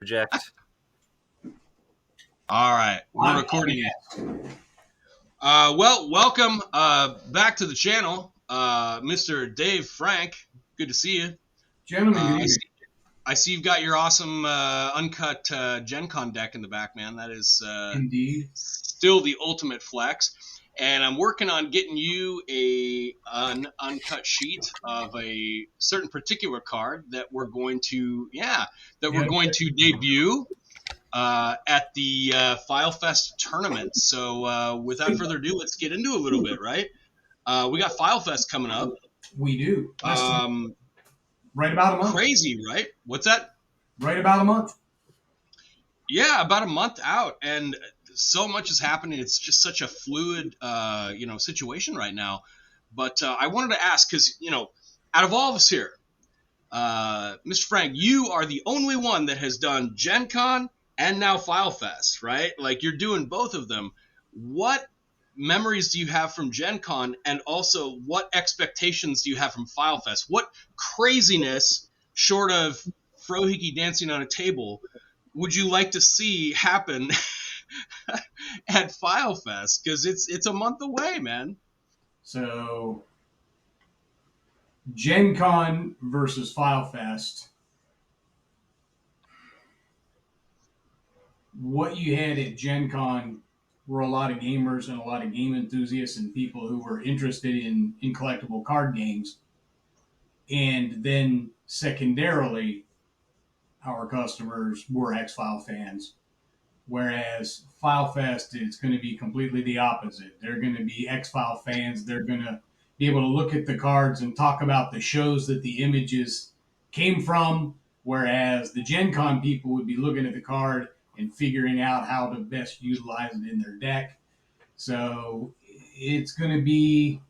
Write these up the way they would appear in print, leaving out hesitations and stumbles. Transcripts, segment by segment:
Project. All right, we're recording. Welcome back to the channel, Mr. Dave Frank. Good to see you. Gentlemen, good I evening. see, I see you've got your awesome uncut Gen Con deck in the back, man. That is Indeed. still the ultimate flex. And I'm working on getting you an uncut sheet of a certain particular card that we're going to, debut at the Philefest tournament. So without further ado, let's get into a little bit, right? We got Philefest coming up. We do. Um, Right about a month. Crazy, right? What's that? Right about a month. Yeah, about a month out, and so much is happening. It's just such a fluid, situation right now. But I wanted to ask because out of all of us here, Mr. Frank, you are the only one that has done Gen Con and now Philefest, right? Like you're doing both of them. What memories do you have from Gen Con, and also what expectations do you have from Philefest? What craziness, short of Frohiki dancing on a table, would you like to see happen at Philefest? Because it's a month away, man. So, Gen Con versus Philefest. What you had at Gen Con were a lot of gamers and a lot of game enthusiasts and people who were interested in collectible card games. And then, secondarily, our customers were X-File fans. Whereas Philefest is going to be completely the opposite. They're going to be X-File fans. They're going to be able to look at the cards and talk about the shows that the images came from, whereas the Gen Con people would be looking at the card and figuring out how to best utilize it in their deck. So it's going to be,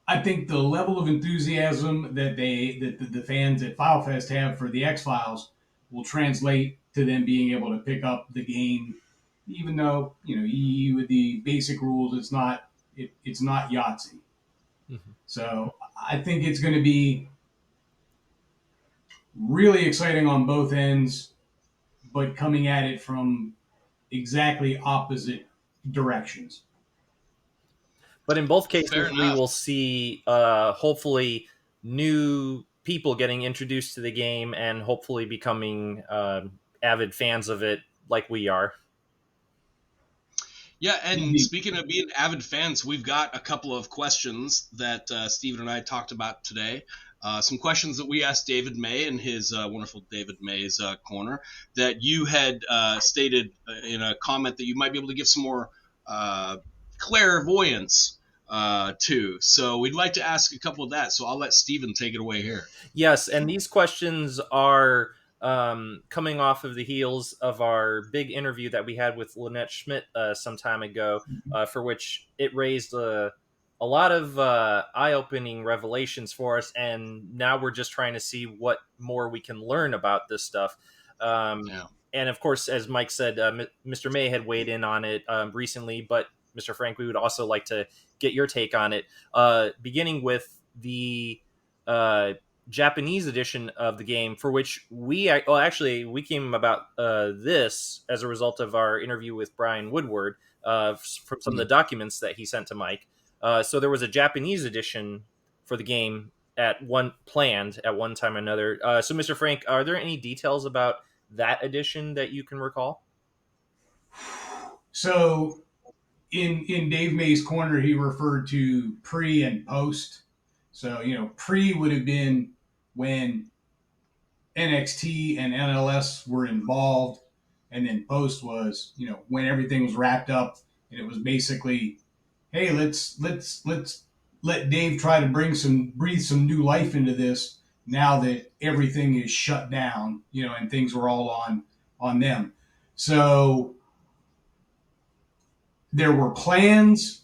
I think, the level of enthusiasm that the fans at Philefest have for the X Files will translate to them being able to pick up the game, even though with the basic rules, it's not Yahtzee. Mm-hmm. So I think it's going to be really exciting on both ends, but coming at it from exactly opposite directions. But in both Fair cases, we enough. will see hopefully new people getting introduced to the game and hopefully becoming avid fans of it like we are. Yeah, and speaking of being avid fans, we've got a couple of questions that Steven and I talked about today. Some questions that we asked David May in his wonderful David May's corner that you had stated in a comment that you might be able to give some more clairvoyance to. So we'd like to ask a couple of that. So I'll let Steven take it away here. Yes, and these questions are coming off of the heels of our big interview that we had with Lynette Schmidt some time ago, for which it raised a lot of eye-opening revelations for us, and now we're just trying to see what more we can learn about this stuff. Yeah. And of course, as Mike said, Mr. May had weighed in on it recently, but Mr. Frank, we would also like to get your take on it, beginning with the uh, Japanese edition of the game, for which we came about this as a result of our interview with Brian Woodward from some of the documents that he sent to Mike. So there was a Japanese edition for the game planned at one time or another. So, Mr. Frank, are there any details about that edition that you can recall? So in Dave May's corner, he referred to pre and post. So pre would have been when NXT and NLS were involved, and then post was when everything was wrapped up, and it was basically, hey, let's let Dave try to breathe some new life into this now that everything is shut down, and things were all on them. So there were plans.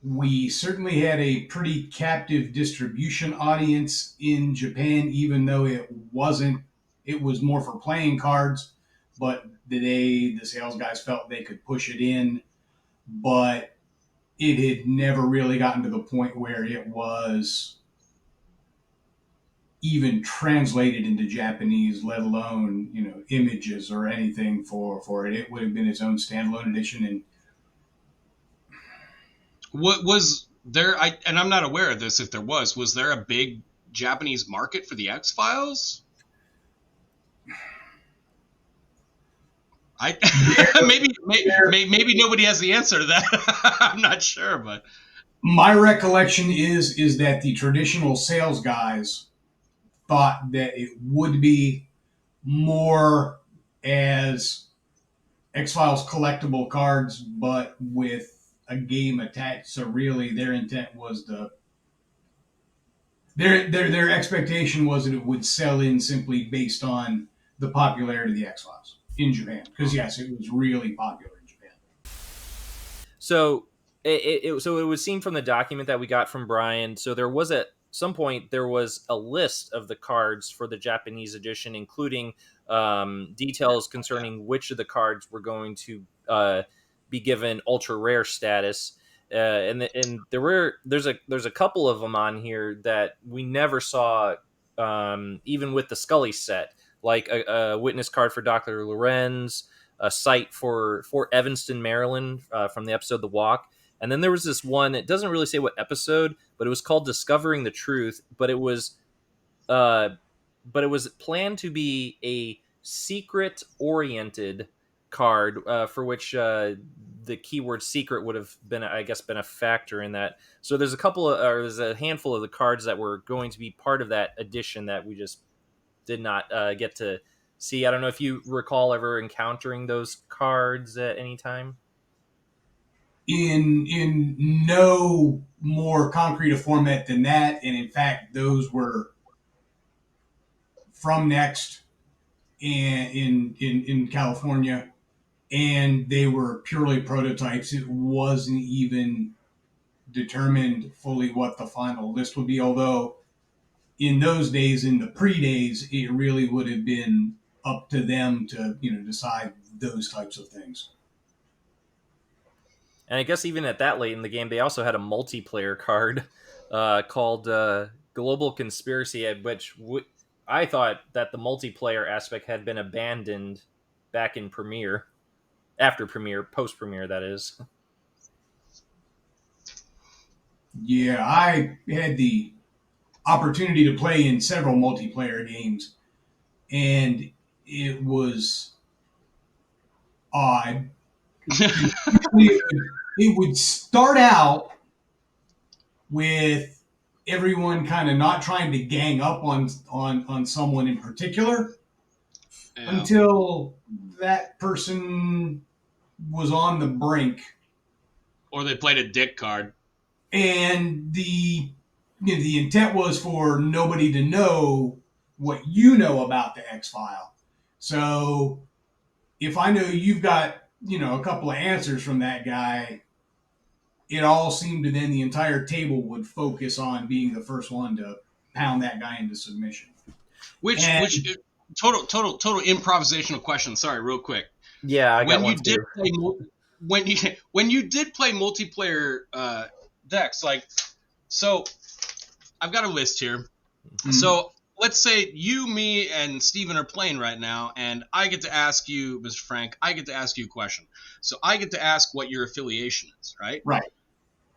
We certainly had a pretty captive distribution audience in Japan, even though it wasn't. It was more for playing cards, but the sales guys felt they could push it in, but it had never really gotten to the point where it was even translated into Japanese, let alone images or anything for it. It would have been its own standalone edition. And What was there? And I'm not aware of this. If there was there a big Japanese market for the X Files? I maybe nobody has the answer to that. I'm not sure, but my recollection is that the traditional sales guys thought that it would be more as X Files collectible cards, but with a game attached. So really, their intent was their expectation was that it would sell in simply based on the popularity of the X Files in Japan. Because yes, it was really popular in Japan. So it would seem from the document that we got from Brian. So there was at some point there was a list of the cards for the Japanese edition, including details concerning which of the cards were going to be given ultra rare status. And there's a couple of them on here that we never saw, even with the Scully set, like a witness card for Dr. Lorenz, a site for Fort Evanston, Maryland, from the episode The Walk. And then there was this one, it doesn't really say what episode, but it was called Discovering the Truth, uh, but it was planned to be a secret oriented card, for which the keyword secret would have been, I guess, been a factor in that. So there's a handful of the cards that were going to be part of that edition that we just did not get to see. I don't know if you recall ever encountering those cards at any time. In no more concrete a format than that, and in fact, those were from Next in California, and they were purely prototypes. It wasn't even determined fully what the final list would be. Although in those days, in the pre-days, it really would have been up to them to decide those types of things. And I guess even at that late in the game, they also had a multiplayer card called Global Conspiracy, I thought that the multiplayer aspect had been abandoned back in Premiere, after Premiere, post Premiere, that is. Yeah, I had the opportunity to play in several multiplayer games, and it was odd. It would start out with everyone kind of not trying to gang up on someone in particular yeah. until that person was on the brink, Or they played a dick card. and the intent was for nobody to know what you know about the X File. So if I know you've got a couple of answers from that guy, it all seemed to then the entire table would focus on being the first one to pound that guy into submission. Which total improvisational question. Sorry, real quick. Yeah, I got when one you did too. play when you did play multiplayer decks, like, so I've got a list here. Mm-hmm. So let's say you, me, and Steven are playing right now, and I get to ask you, Mr. Frank, I get to ask you a question. So I get to ask what your affiliation is, right? Right.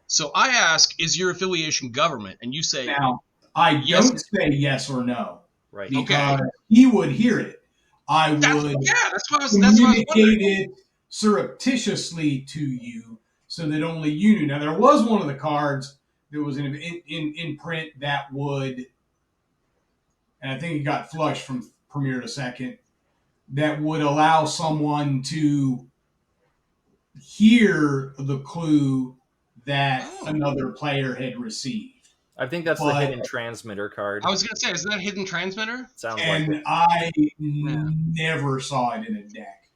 So I ask, is your affiliation government? And you say, now, I yes. don't say yes or no. Right. Because he would hear it. That's what I was communicate it surreptitiously to you so that only you knew. Now, there was one of the cards that was in print that would, and I think it got flushed from Premier to Second, that would allow someone to hear the clue that another player had received. I think that's the hidden transmitter card. I was going to say, isn't that hidden transmitter? Sounds and like it. I never saw it in a deck.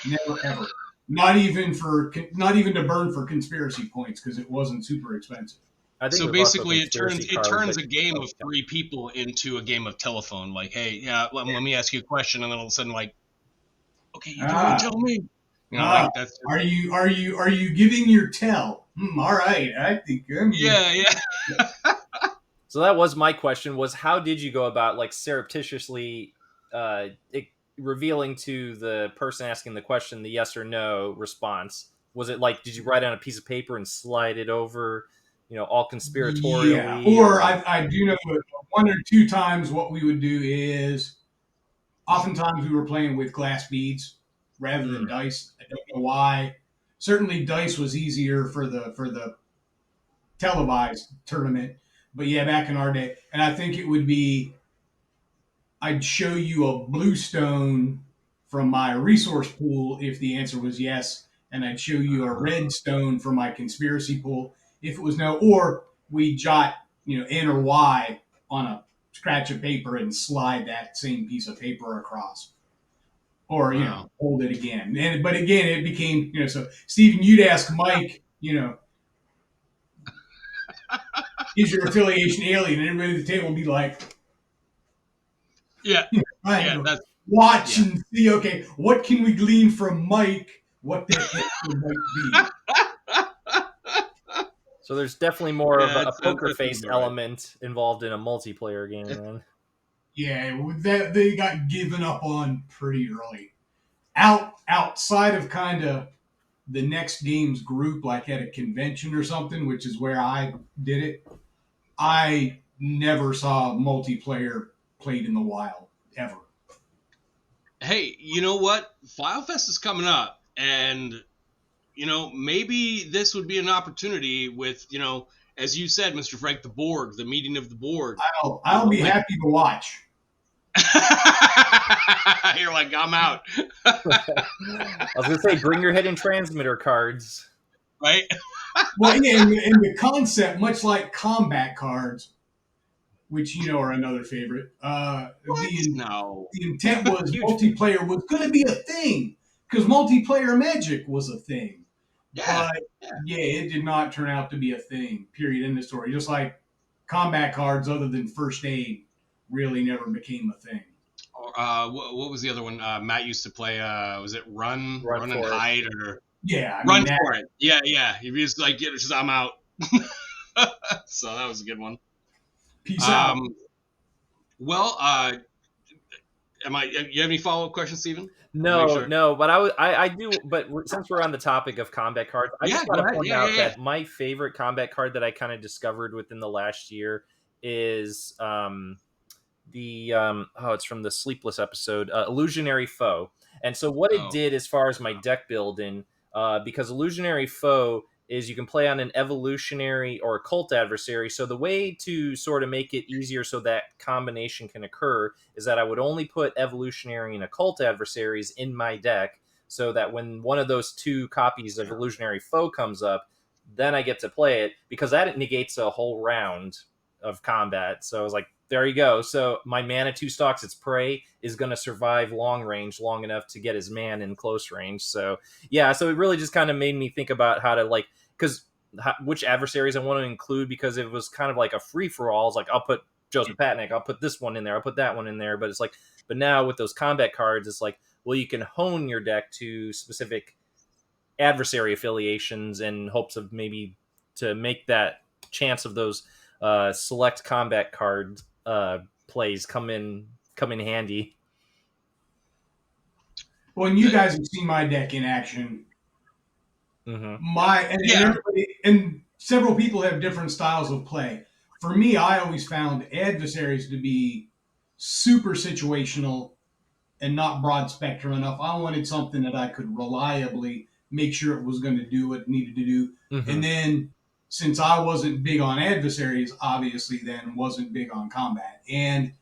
Never, ever. Not even to burn for conspiracy points, because it wasn't super expensive. So basically, it turns a game of three people into a game of telephone. Like, hey, let me ask you a question, and then all of a sudden, like, okay, you can tell me. Like that's are you giving your tell? All right, I think I'm yeah. So that was my question: was how did you go about like surreptitiously it, revealing to the person asking the question the yes or no response? Was it like did you write on a piece of paper and slide it over, all Yeah, conspiratorially, or or like? I do know that one or two times what we would do is oftentimes we were playing with glass beads rather than Mm, dice. I don't know why. Certainly, dice was easier for the televised tournament, but yeah, back in our day, and I think it would be I'd show you a blue stone from my resource pool if the answer was yes, and I'd show you a red stone from my conspiracy pool if it was no, or we jot N or Y on a scratch of paper and slide that same piece of paper across, or Wow. hold it again. And but again, it became so Stephen, you'd ask Mike, is your affiliation alien? And everybody at the table would be like, Yeah. I had Yeah. to That's watch yeah. and see, okay, what can we glean from Mike? What that answer might be. so there's definitely more of Yeah. a poker That sounds face about right. element involved in a multiplayer game, It- then. Yeah, that they got given up on pretty early. Outside of kind of the next games group, like at a convention or something, which is where I did it, I never saw multiplayer played in the wild ever. Hey, you know what? Philefest is coming up, and maybe this would be an opportunity with, as you said, Mr. Frank, the board, the meeting of the board. I'll be happy to watch. You're like, I'm out. I was gonna say, bring your hidden transmitter cards. Right? Well, yeah, and the concept, much like combat cards, which are another favorite. What? No. The intent was Huge fan. multiplayer was going to be a thing because multiplayer Magic was a thing, Yeah. but Yeah. yeah, it did not turn out to be a thing. Period. End of story. Just like combat cards, other than first aid, really never became a thing. Or, what was the other one? Matt used to play. Was it Run Run and for it. Hide, or Yeah, I mean Run that. for It? Yeah, yeah. He was like, I'm out. So that was a good one. Peace out. Um, well, you have any follow up questions, Stephen? I'll make No, sure. no, but I do. But since we're on the topic of combat cards, I Yeah, just got go to ahead. point Yeah, yeah, out yeah. that my favorite combat card that I kind of discovered within the last year is the oh, it's from the Sleepless episode, Illusionary Foe. And so what it Oh, did as far as my deck building, because Illusionary Foe is you can play on an evolutionary or a cult adversary. So the way to sort of make it easier so that combination can occur is that I would only put evolutionary and occult adversaries in my deck, so that when one of those two copies of Illusionary Foe comes up, then I get to play it, because that negates a whole round of combat. So I was like, there you go. So my mana two stalks its prey is going to survive long range long enough to get his man in close range. So yeah, so it really just kind of made me think about how to like, because which adversaries I want to include, because it was kind of like a free for all. It's like I'll put Joseph Patnick, I'll put this one in there, I'll put that one in there, but it's like, but now with those combat cards, it's like, well, you can hone your deck to specific adversary affiliations in hopes of maybe to make that chance of those select combat card plays come in handy. When you guys have seen my deck in action, Mm-hmm. my and yeah. everybody and several people have different styles of play. For me, I always found adversaries to be super situational and not broad spectrum enough. I wanted something that I could reliably make sure it was going to do what it needed to do. Mm-hmm. And then since I wasn't big on adversaries, obviously then wasn't big on combat. And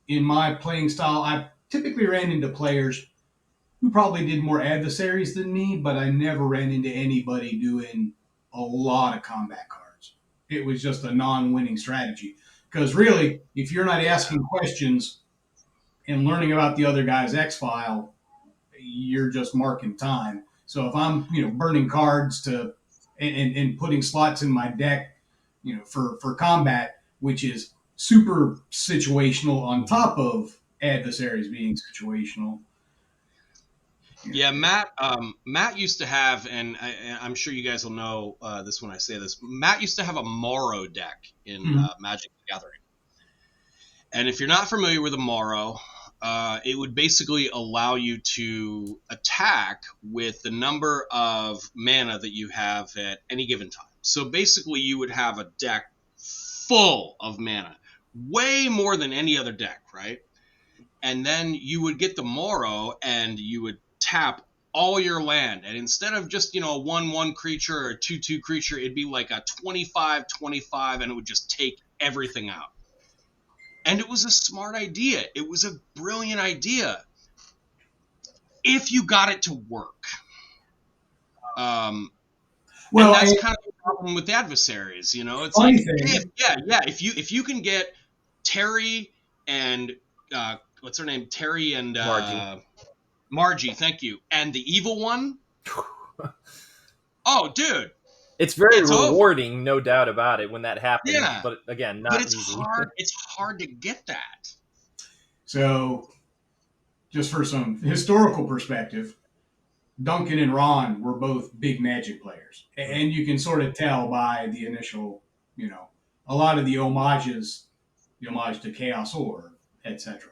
in my playing style, I typically ran into players who probably did more adversaries than me, but I never ran into anybody doing a lot of combat cards. It was just a non-winning strategy. Because really, if you're not asking questions and learning about the other guy's X file, you're just marking time. So if I'm burning cards to and putting slots in my deck, for combat, which is super situational on Mm-hmm. top of adversaries being situational, Yeah, Matt used to have, and I'm sure you guys will know this when I say this. Matt used to have a Morrow deck in Mhm. Magic the Gathering, and if you're not familiar with a Morrow, it would basically allow you to attack with the number of mana that you have at any given time. So basically, you would have a deck full of mana, way more than any other deck, right? And then you would get the Morrow and you would tap all your land. And instead of just, a 1/1 creature or a 2/2 creature, it'd be like a 25/25 and it would just take everything out. And it was a smart idea. It was a brilliant idea if you got it to work. Um, and Well, that's and kind of the problem with adversaries. It's funny like if thing, yeah, if you can get Terry and what's her name, Terry and Margie. Margie, thank you, and the evil one. Oh, dude, It's very it's over. rewarding, no doubt about it, when that happens. Yeah, But again, but not it's easy. hard. It's hard to get that. so just for some historical perspective, Duncan and Ron were both big Magic players, and you can sort of tell by the initial, a lot of the homages, the homage to Chaos Orb, etc.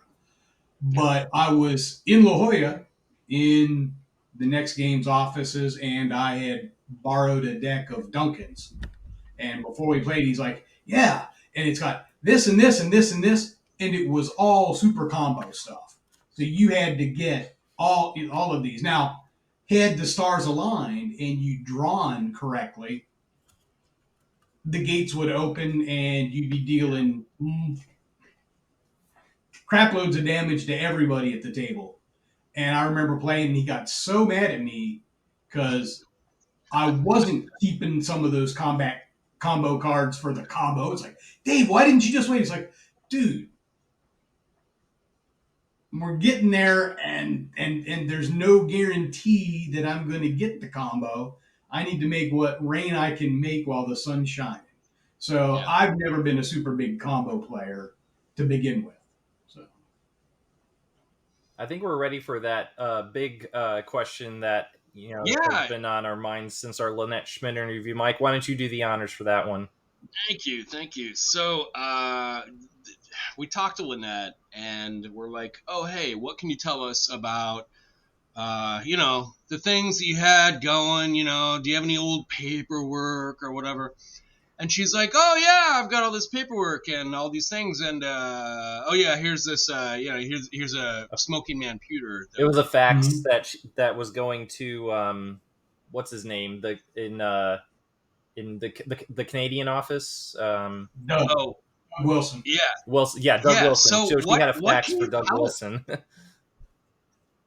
Yeah, But I was in La Jolla in the next game's offices, and I had borrowed a deck of Duncan's. And before we played, he's like, "Yeah," and it's got this and this and this and this, and it was all super combo stuff. So you had to get all of these. Now, had the stars aligned and you drawn correctly, the gates would open and you'd be dealing crap loads of damage to everybody at the table. And I remember playing, and he got so mad at me because I wasn't keeping some of those combat combo cards for the combo. It's like, Dave, why didn't you just wait? It's like, dude, we're getting there, and there's no guarantee that I'm going to get the combo. I need to make what rain I can make while the sun's shining. So yeah. I've never been a super big combo player to begin with. So I think we're ready for that big question that has Yeah, been on our minds since our Lynette Schmidt interview. Mike, why don't you do the honors for that one? thank you. So, we talked to Lynette, and we're like, "Oh, hey, what can you tell us about, the things that you had going? Do you have any old paperwork or whatever?" And she's like, "Oh yeah, I've got all this paperwork and all these things, and oh yeah, here's this, here's a smoking man pewter It that was a we." fax mhm. that was going to what's his name, in the Canadian office. Doug, Oh Doug Wilson. yeah, Wilson, yeah, Doug yeah. Wilson. So So she what had a what fax can for you Doug tell us? Wilson.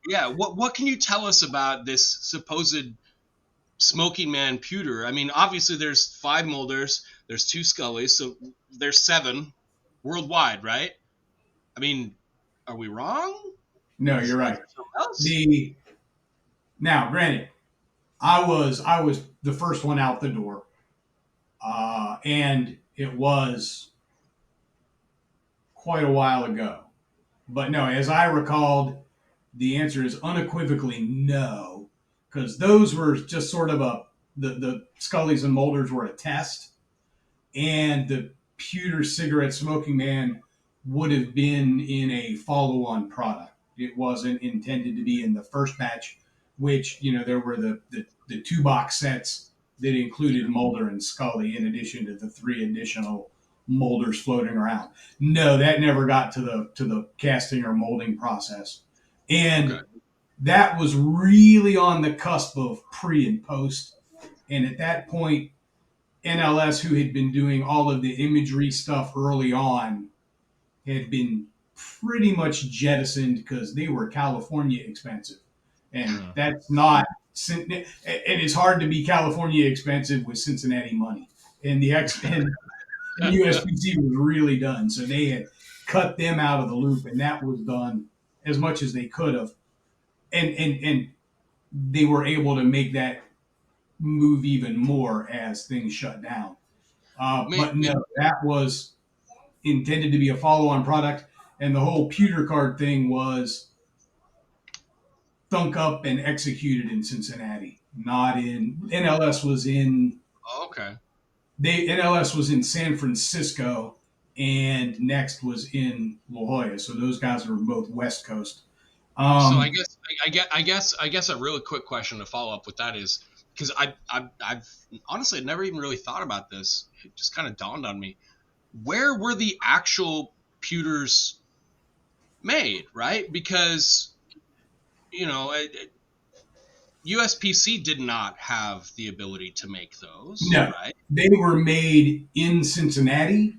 Yeah, what can you tell us about this supposed smoking man pewter? I mean, obviously there's 5 molders, there's 2 Scullys, so there's 7 worldwide, right? I mean, are we wrong? No, Is you're there right. something else? The Now, granted, I was the first one out the door, and it was quite a while ago. But no, as I recalled, the answer is unequivocally no, because those were just sort of the Scullies and Molders were a test, and the pewter cigarette smoking man would have been in a follow-on product. It wasn't intended to be in the first batch, which there were the 2 box sets that Yeah, included Molder and Scully in addition to the 3 additional molders floating around. No, that never got to the casting or molding process, okay. and that was really on the cusp of pre and post. And at that point, NLS, who had been doing all of the imagery stuff early on, had been pretty much jettisoned because they were California expensive. And Mm. that's not, and it's hard to be California expensive with Cincinnati money. And and USPC was really done. So they had cut them out of the loop, and that was done as much as they could have. And they were able to make that move even more as things shut down. May, But may, no, that was intended to be a follow-on product, and the whole pewter card thing was thunk up and executed in Cincinnati. Not in NLS was in Oh, okay. they NLS was in San Francisco, and Next was in La Jolla. So those guys were both West Coast. So I Um, guess I guess a really quick question to follow up with that is because I've honestly never even really thought about this. It just kind of dawned on me. Where were the actual pewters made, right? Because you know, USPC did not have the ability to make those, no, right? they were made in Cincinnati.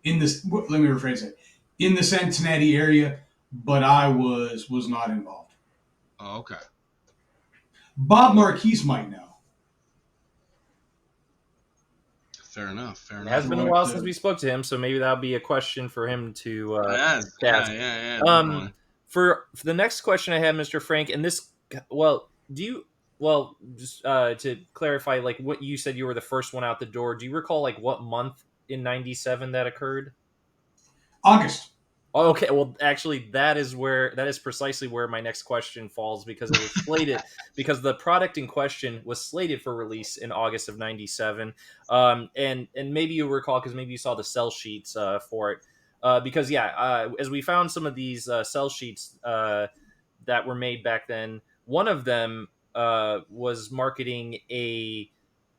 In this, let me rephrase it. In the Cincinnati area, but I was not involved. Oh, okay. Bob Marquise might know. Fair enough. Fair It has enough. been a What while since we spoke to him, so maybe that'll be a question for him Yes. to Yeah. ask. Yeah. Yeah. Um, Definitely. for the next question I have, Mr. Frank, and this, well, do you, well, just to clarify, like what you said, you were the first one out the door. Do you recall like what month in '97 that occurred? August. Oh, okay, well, actually, that is precisely where my next question falls because it was slated because the product in question was slated for release in August of '97, and maybe you recall because maybe you saw the sell sheets for it, because yeah, as we found some of these sell sheets that were made back then, one of them was marketing a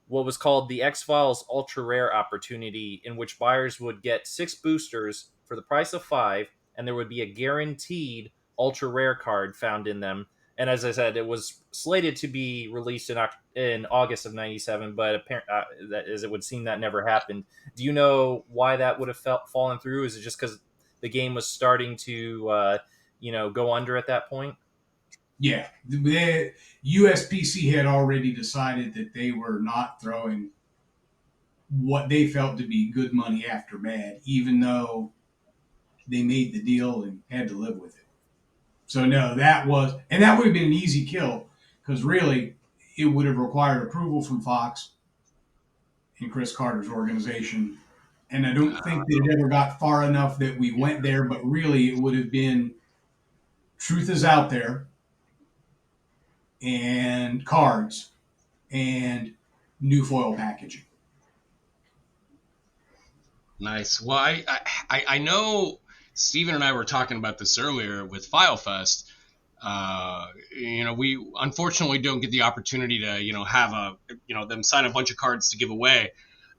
what was called the X Files Ultra Rare opportunity, in which buyers would get 6 boosters for the price of 5, and there would be a guaranteed Ultra Rare card found in them. And as I said, it was slated to be released in August of '97, but as it would seem, that never happened. Do you know why that would have fallen through? Is it just because the game was starting to, go under at that point? Yeah, the USPC had already decided that they were not throwing what they felt to be good money after bad, even though they made the deal and had to live with it. So no, that would have been an easy kill because really it would have required approval from Fox and Chris Carter's organization. And I don't think that it ever got far enough that we went there, but really it would have been truth is out there and cards and new foil packaging. Nice. Well, I know Steven and I were talking about this earlier with Philefest. We unfortunately don't get the opportunity to, have them sign a bunch of cards to give away.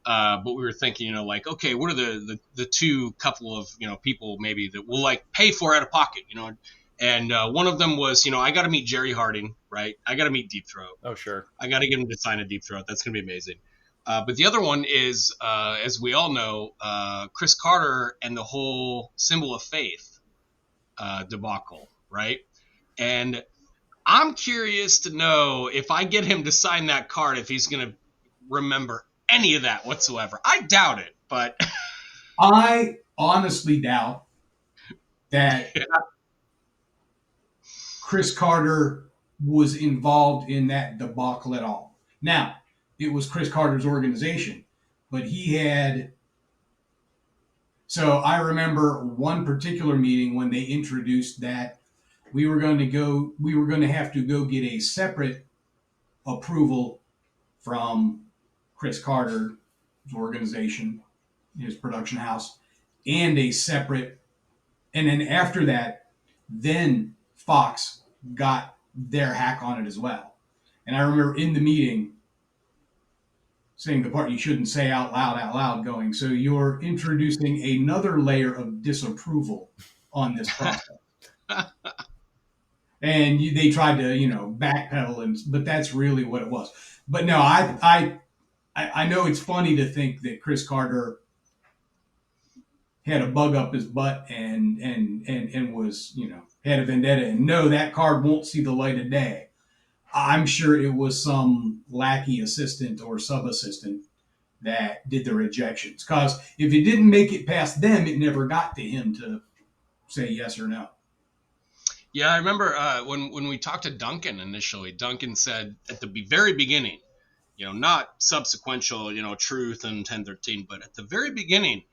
But we were thinking, like, okay, what are the two couple of, people maybe that will like pay for out of pocket, and one of them was, I got to meet Jerry Harding, right? I got to meet Deep Throat. Oh, sure. I got to get him to sign a Deep Throat. That's going to be amazing. But the other one is, as we all know, Chris Carter and the whole Symbol of Faith debacle, right? And I'm curious to know if I get him to sign that card, if he's going to remember any of that whatsoever. I doubt it, but I honestly doubt that yeah. Chris Carter was involved in that debacle at all. Now, it was Chris Carter's organization, but he had. So I remember one particular meeting when they introduced that we were going to have to go get a separate approval from Chris Carter's organization, his production house, and a separate, and then after that, then Fox got their hack on it as well. And I remember in the meeting saying the part you shouldn't say out loud, going, so you're introducing another layer of disapproval on this process. And they tried to, backpedal, but that's really what it was. But no, I know it's funny to think that Chris Carter had a bug up his butt and was, had a vendetta. And no, that card won't see the light of day. I'm sure it was some lackey assistant or sub assistant that did the rejections. Because if it didn't make it past them, it never got to him to say yes or no. Yeah, I remember when we talked to Duncan initially. Duncan said at the very beginning, not subsequential, Truth and 1013, but at the very beginning,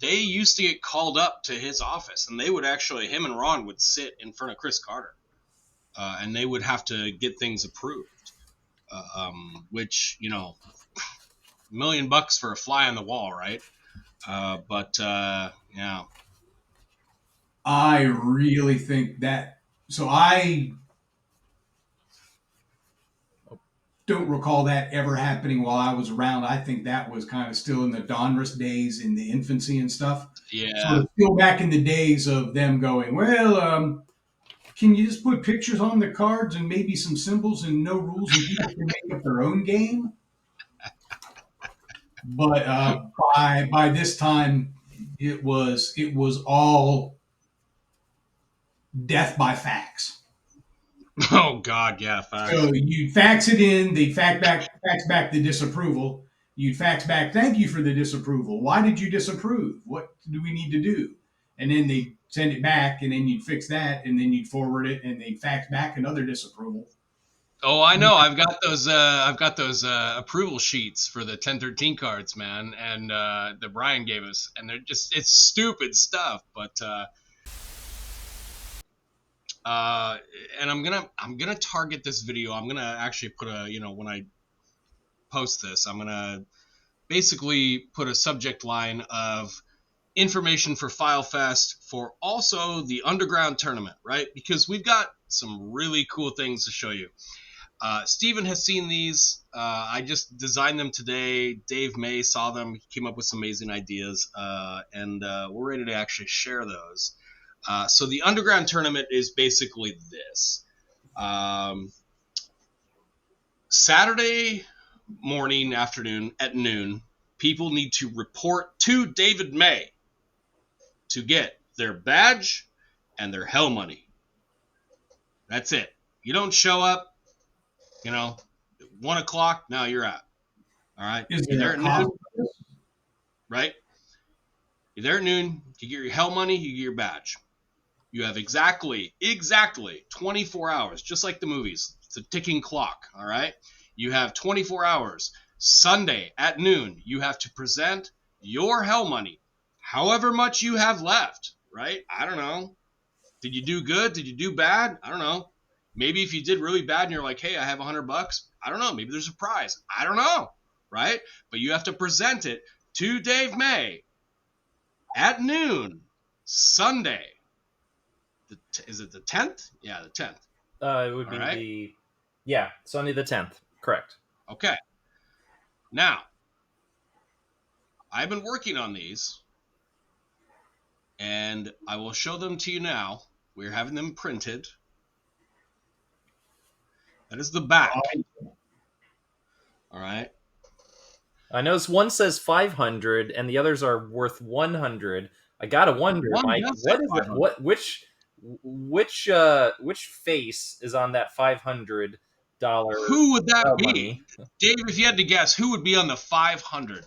they used to get called up to his office, and they would actually, him and Ron would sit in front of Chris Carter and they would have to get things approved. Which $1 million for a fly on the wall, right? But yeah. I really think that. So I don't recall that ever happening while I was around. I think that was kind of still in the Donruss days, in the infancy and stuff. Sort Yeah. of still back in the days of them going, well, can you just put pictures on the cards and maybe some symbols and no rules, and people can make up their own game? But by this time, it was all death by fax. Oh God, yeah, So facts. you'd fax it in, they'd fax back the disapproval. You'd fax back, thank you for the disapproval. Why did you disapprove? What do we need to do? And then they'd send it back, and then you'd fix that, and then you'd forward it, and they'd fax back another disapproval. Oh, I know. I've got those. I've got those approval sheets for the 1013 cards, man, and that Brian gave us, and it's stupid stuff. But uh, and I'm gonna target this video. I'm gonna actually put when I post this, I'm gonna basically put a subject line of information for Philefest, for also the underground tournament, right? Because we've got some really cool things to show you. Steven has seen these. I just designed them today. Dave May saw them. He came up with some amazing ideas, and we're ready to actually share those. So the underground tournament is basically this. Saturday morning, afternoon, at noon, people need to report to David May to get their badge and their hell money. That's it. You don't show up, 1 o'clock, now you're out. All right. Is You're there there a at cost? noon, right? You're there at noon. You get your hell money, you get your badge. You have exactly 24 hours, just like the movies. It's a ticking clock. All right. You have 24 hours. Sunday at noon, you have to present your hell money, however much you have left, right? I don't know. Did you do good? Did you do bad? I don't know. Maybe if you did really bad and you're like, hey, I have $100. I don't know. Maybe there's a prize. I don't know. Right? But you have to present it to Dave May at noon, Sunday. Is it the 10th? Yeah, the 10th. It would All be right. Sunday the 10th. Correct. Okay. Now, I've been working on these, and I will show them to you now. We're having them printed. That is the back. All right. I notice one says 500 and the others are worth 100. I gotta wonder, One Mike, does say what is it? 500. Which face is on that $500 Who would that be? money? Dave, if you had to guess, who would be on the 500?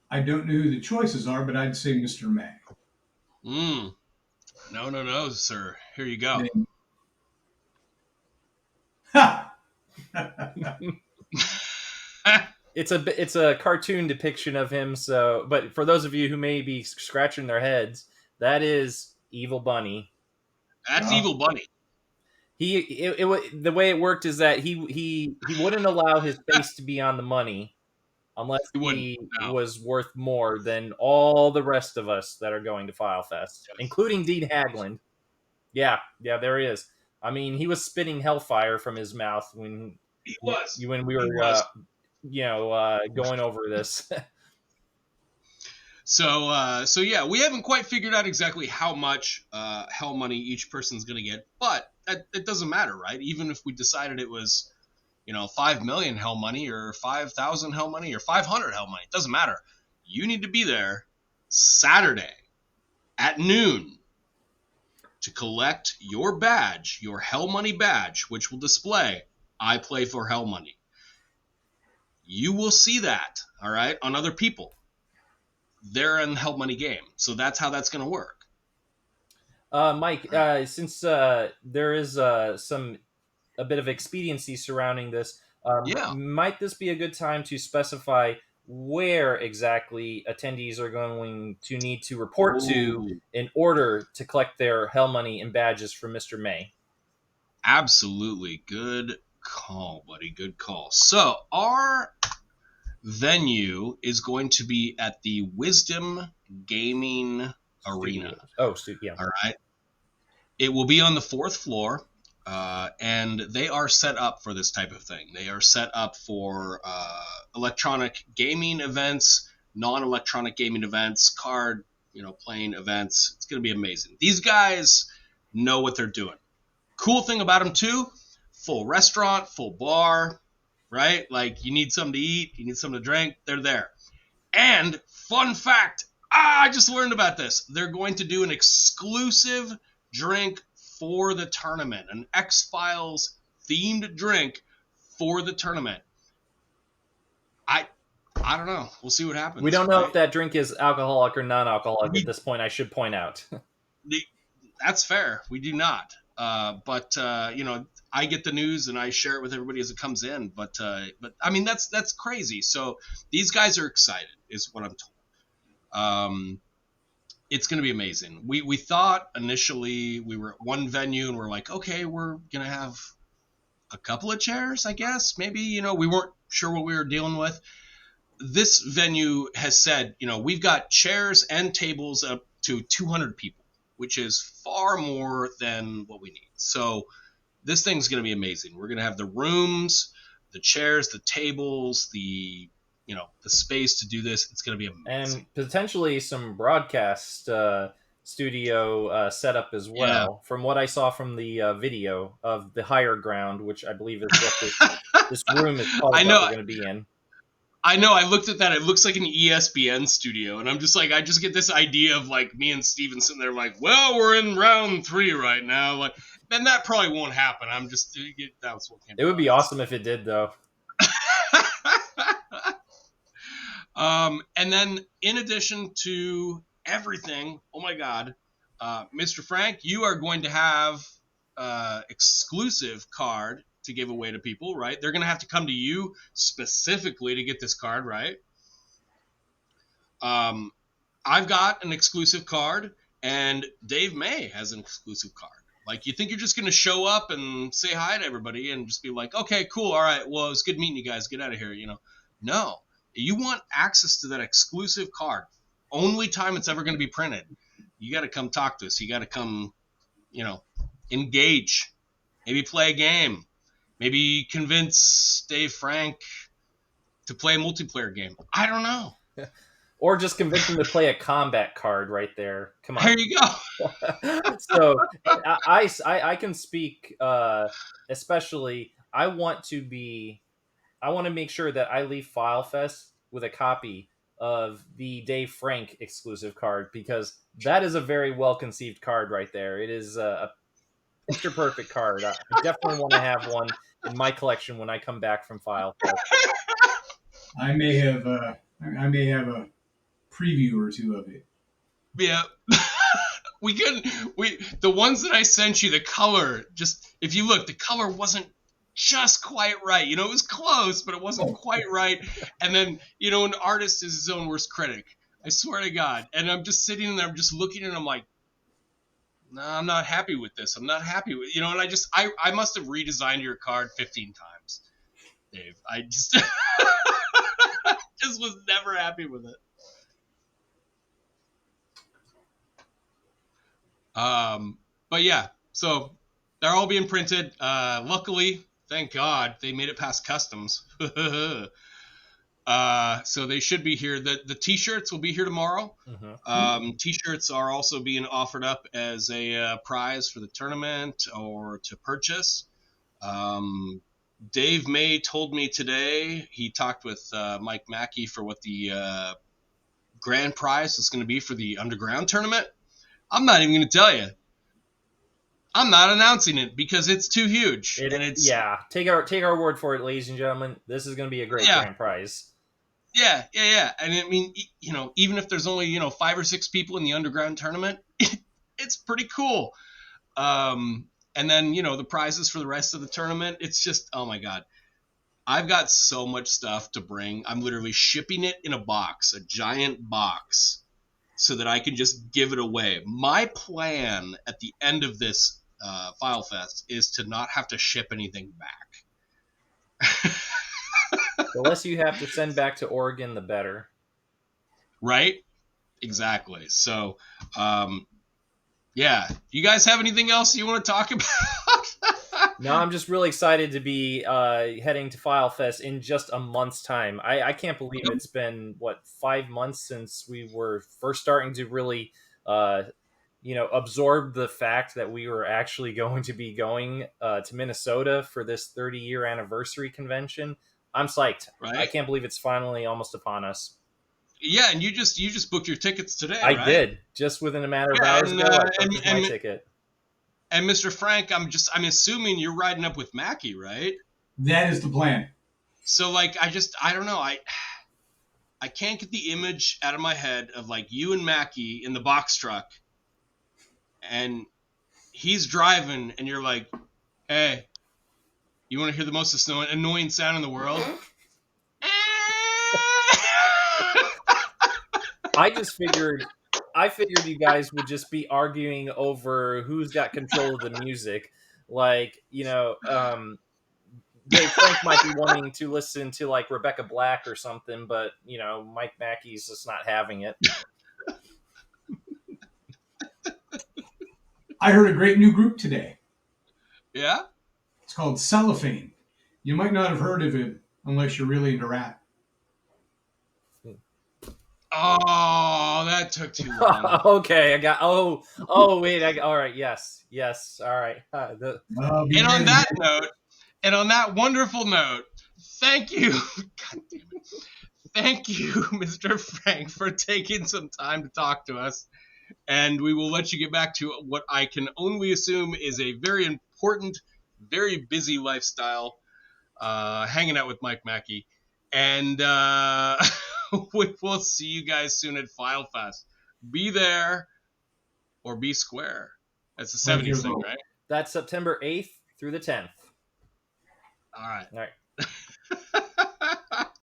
I don't know who the choices are, but I'd say Mr. May. No, sir. Here you go. Ha! It's a cartoon depiction of him. So, but for those of you who may be scratching their heads, that is Evil Bunny. That's Oh. Evil Bunny. The way it worked is that he wouldn't allow his face to be on the money unless He wouldn't, he no. was worth more than all the rest of us that are going to Philefest, including Dean Hagland. Yeah, there he is. I mean, he was spitting hellfire from his mouth when He was. when we were going over this. So yeah, we haven't quite figured out exactly how much hell money each person's going to get, but it doesn't matter, right? Even if we decided it was, 5 million hell money or 5,000 hell money or 500 hell money, it doesn't matter. You need to be there Saturday at noon to collect your badge, your hell money badge, which will display I play for hell money. You will see that, all right, on other people. They're in the hell money game, so that's how that's going to work. Mike, since there is a bit of expediency surrounding this, Yeah. might this be a good time to specify where exactly attendees are going to need to report to Oh, in order to collect their Hell Money and badges from Mr. May. absolutely. Good call, buddy. Good call. So, our venue is going to be at the Wisdom Gaming Arena. Studios. Oh, yeah. All right. It will be on the fourth floor, and they are set up for this type of thing. They are set up for electronic gaming events, non-electronic gaming events, card, playing events. It's going to be amazing. These guys know what they're doing. Cool thing about them too, full restaurant, full bar, right? Like you need something to eat, you need something to drink, they're there. And fun fact, I just learned about this. They're going to do an exclusive drink for the tournament, an X-Files themed drink for the tournament. I don't know. We'll see what happens. We don't know right? if that drink is alcoholic or non-alcoholic at this point. I should point out. That's fair. We do not. But I get the news and I share it with everybody as it comes in. But I mean, that's crazy. So these guys are excited, is what I'm told. It's going to be amazing. We thought initially we were at one venue and we're like, okay, we're going to have a couple of chairs, I guess. Maybe, we weren't sure what we were dealing with. This venue has said, we've got chairs and tables up to 200 people, which is far more than what we need. So this thing's going to be amazing. We're going to have the rooms, the chairs, the tables, the space to do this. It's going to be amazing. And potentially some broadcast studio setup as well. From what I saw from the video of the higher ground, which I believe is what this room is called, I know. We're going to be in. I know. I looked at that. It looks like an ESPN studio, and I'm just like, I just get this idea of like me and Steven sitting there, like, well, we're in round 3 right now, like, and that probably won't happen. I'm just that's what came. It would be awesome if it did, though. And then in addition to everything, oh my God, Mr. Frank, you are going to have exclusive card to give away to people, right? They're going to have to come to you specifically to get this card, right? I've got an exclusive card, and Dave May has an exclusive card. Like, you think you're just going to show up and say hi to everybody and just be like, okay, cool, all right, well, it's good meeting you guys. Get out of here, No. You want access to that exclusive card. Only time it's ever going to be printed. You got to come talk to us. You got to come, engage. Maybe play a game. Maybe convince Dave Frank to play a multiplayer game. I don't know. Or just convince him to play a combat card right there. Come on. There you go. So I can speak, especially, I want to make sure that I leave Philefest with a copy of the Dave Frank exclusive card, because that is a very well-conceived card right there. It is a picture perfect card. I definitely want to have one in my collection when I come back from Philefest. I may have a preview or two of it. Yeah. The ones that I sent you, the color, just, if you look, the color wasn't just quite right. It was close, but it wasn't quite right. And then, an artist is his own worst critic. I swear to God. And I'm just sitting there, I'm just looking and I'm like, no, I'm not happy with this. I'm not happy with, and I must have redesigned your card 15 times, Dave. I just, just was never happy with it. But yeah, so they're all being printed. Luckily, thank God, they made it past customs. So they should be here. The t-shirts will be here tomorrow. Mm-hmm. T-shirts are also being offered up as a prize for the tournament or to purchase. Dave May told me today, he talked with Mike Mackey for what the grand prize is going to be for the underground tournament. I'm not even going to tell you. I'm not announcing it because it's too huge. Take our word for it, ladies and gentlemen. This is going to be a great grand prize. Yeah. And I mean, even if there's only 5 or 6 people in the underground tournament, it's pretty cool. And then the prizes for the rest of the tournament. It's just, oh my God. I've got so much stuff to bring. I'm literally shipping it in a box, a giant box, so that I can just give it away. My plan at the end of this Philefest is to not have to ship anything back. The less you have to send back to Oregon, the better. Right? Exactly. So, yeah. You guys have anything else you want to talk about? No, I'm just really excited to be heading to Philefest in just a month's time. I can't believe it's been, what, 5 months since we were first starting to really, absorb the fact that we were actually going to be going to Minnesota for this 30-year anniversary convention. I'm psyched. I Right? can't believe it's finally almost upon us. Yeah, and you just booked your tickets today, I right? did. Just within a matter of Yeah, hours and ago, I purchased my and ticket. and Mr. Frank, I'm assuming you're riding up with Mackie, right? That is the plan. So like I don't know, I can't get the image out of my head of like you and Mackie in the box truck and he's driving and you're like, "Hey, you want to hear the most annoying sound in the world?" I just figured I figured you guys would just be arguing over who's got control of the music. Like, Dave Frank might be wanting to listen to like Rebecca Black or something, but Mike Mackey's just not having it. I heard a great new group today. Yeah? It's called Cellophane. You might not have heard of it unless you're really into rap. Oh, that took too long. Okay, I got. Oh, wait. All right. Yes. All right. Be And on ready. that note, and on that wonderful note, thank you. God damn it. Thank you, Mr. Frank, for taking some time to talk to us. And we will let you get back to what I can only assume is a very important, very busy lifestyle, hanging out with Mike Mackey. And we will see you guys soon at Filefest. Be there or be square. That's the Pledge your 70s thing, vote. right? That's September 8th through the 10th. All right. All right.